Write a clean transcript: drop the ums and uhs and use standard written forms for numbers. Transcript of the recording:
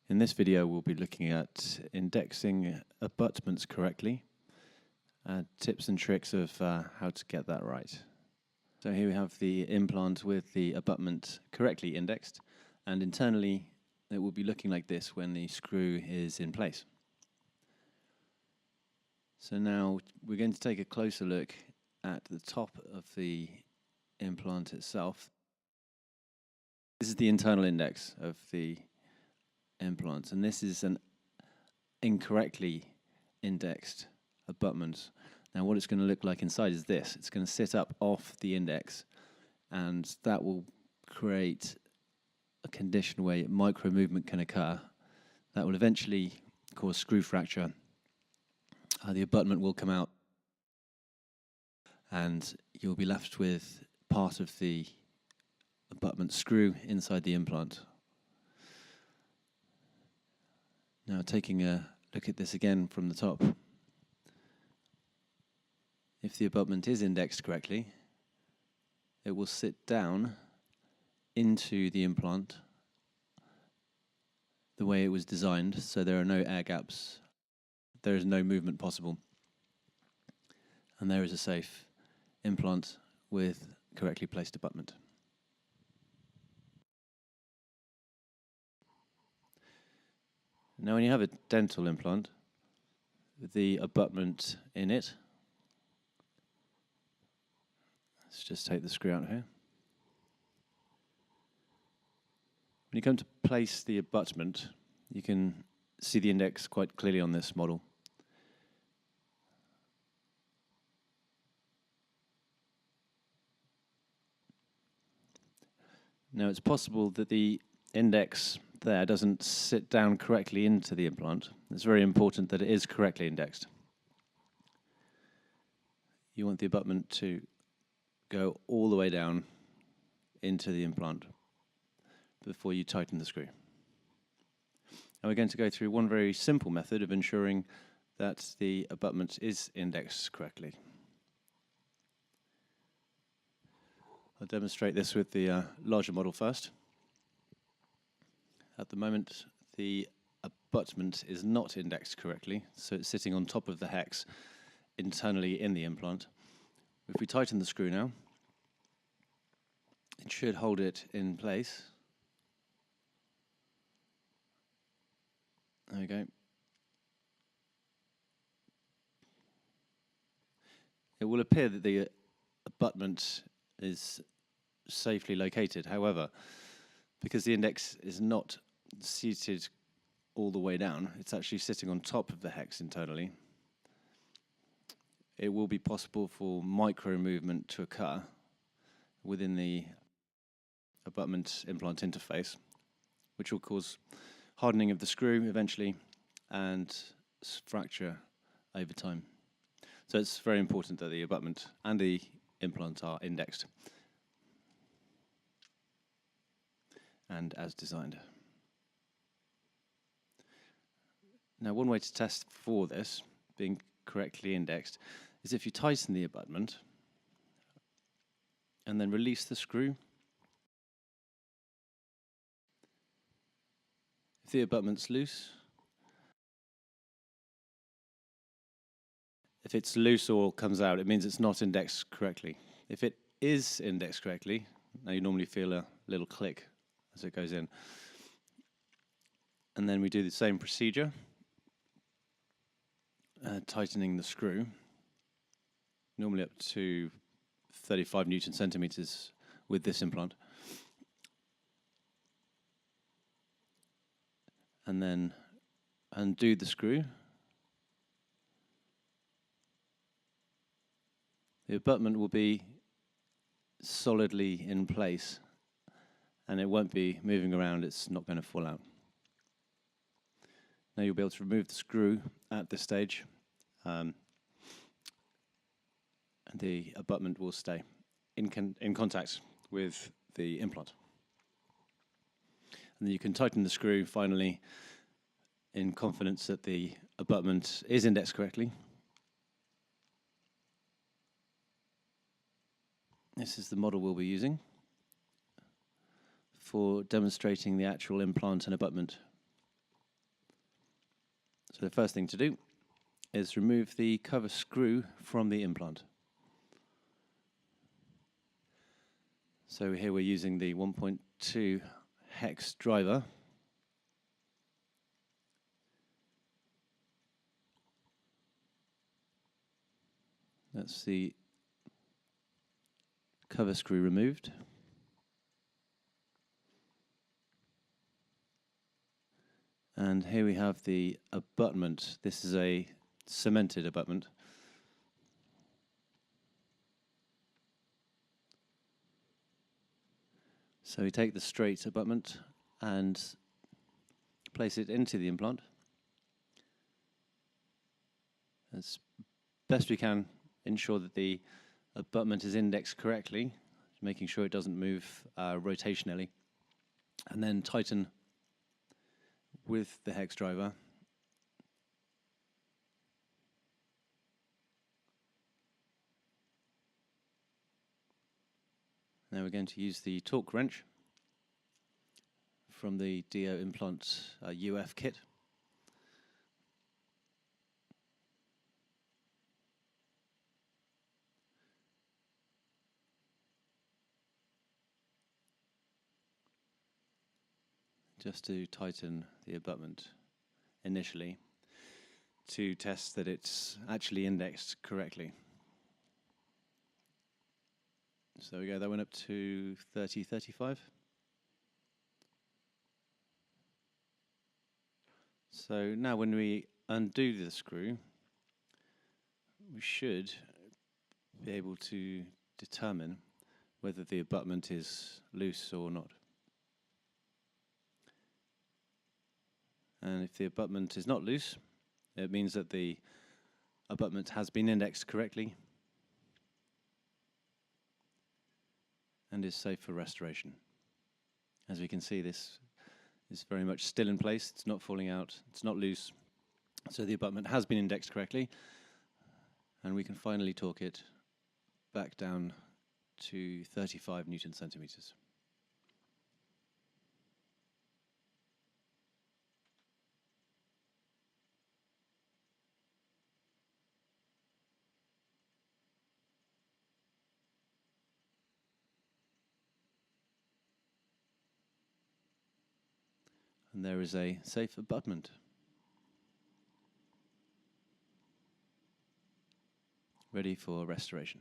In this video, we'll be looking at indexing abutments correctly, tips and tricks of how to get that right. So here we have the implant with the abutment correctly indexed, and internally it will be looking like this when the screw is in place. So now we're going to take a closer look at the top of the implant itself. This is the internal index of the implant, and this is an incorrectly indexed abutment. Now what it's going to look like inside is this. It's going to sit up off the index, and that will create a condition where micro movement can occur. That will eventually cause screw fracture. The abutment will come out, and you'll be left with part of the abutment screw inside the implant. Now taking a look at this again from the top. If the abutment is indexed correctly, it will sit down into the implant the way it was designed, so there are no air gaps, there is no movement possible, and there is a safe implant with correctly placed abutment. Now when you have a dental implant with the abutment in it, let's just take the screw out here. When you come to place the abutment, you can see the index quite clearly on this model. Now it's possible that the index there doesn't sit down correctly into the implant. It's very important that it is correctly indexed. You want the abutment to go all the way down into the implant before you tighten the screw. Now we're going to go through one very simple method of ensuring that the abutment is indexed correctly. I'll demonstrate this with the larger model first. At the moment, the abutment is not indexed correctly, so it's sitting on top of the hex internally in the implant. If we tighten the screw now, it should hold it in place. There we go. It will appear that the abutment is safely located. However, because the index is not seated all the way down, it's actually sitting on top of the hex internally. It will be possible for micro movement to occur within the abutment implant interface, which will cause hardening of the screw eventually and fracture over time. So it's very important that the abutment and the implant are indexed and as designed. Now one way to test for this being correctly indexed is if you tighten the abutment and then release the screw. If the abutment's loose, if it's loose or comes out, it means it's not indexed correctly. If it is indexed correctly, now you normally feel a little click as it goes in. And then we do the same procedure, tightening the screw, normally up to 35 Newton centimeters with this implant. And then undo the screw. The abutment will be solidly in place and it won't be moving around, it's not going to fall out. Now you'll be able to remove the screw at this stage, and the abutment will stay in contact with the implant. And then you can tighten the screw finally in confidence that the abutment is indexed correctly. This is the model we'll be using for demonstrating the actual implant and abutment. So the first thing to do is remove the cover screw from the implant. So here we're using the 1.2 hex driver. That's the cover screw removed. And here we have the abutment. This is a cemented abutment. So we take the straight abutment and place it into the implant as best we can. Ensure that the abutment is indexed correctly, making sure it doesn't move rotationally, and then tighten with the hex driver. Now we're going to use the torque wrench from the DIO Implant UF kit. Just to tighten the abutment initially to test that it's actually indexed correctly. So there we go, that went up to 30, 35. So now when we undo the screw, we should be able to determine whether the abutment is loose or not. And if the abutment is not loose, it means that the abutment has been indexed correctly and is safe for restoration. As we can see, this is very much still in place. It's not falling out, it's not loose. So the abutment has been indexed correctly, and we can finally torque it back down to 35 Newton centimeters. And there is a safe abutment. Ready for restoration.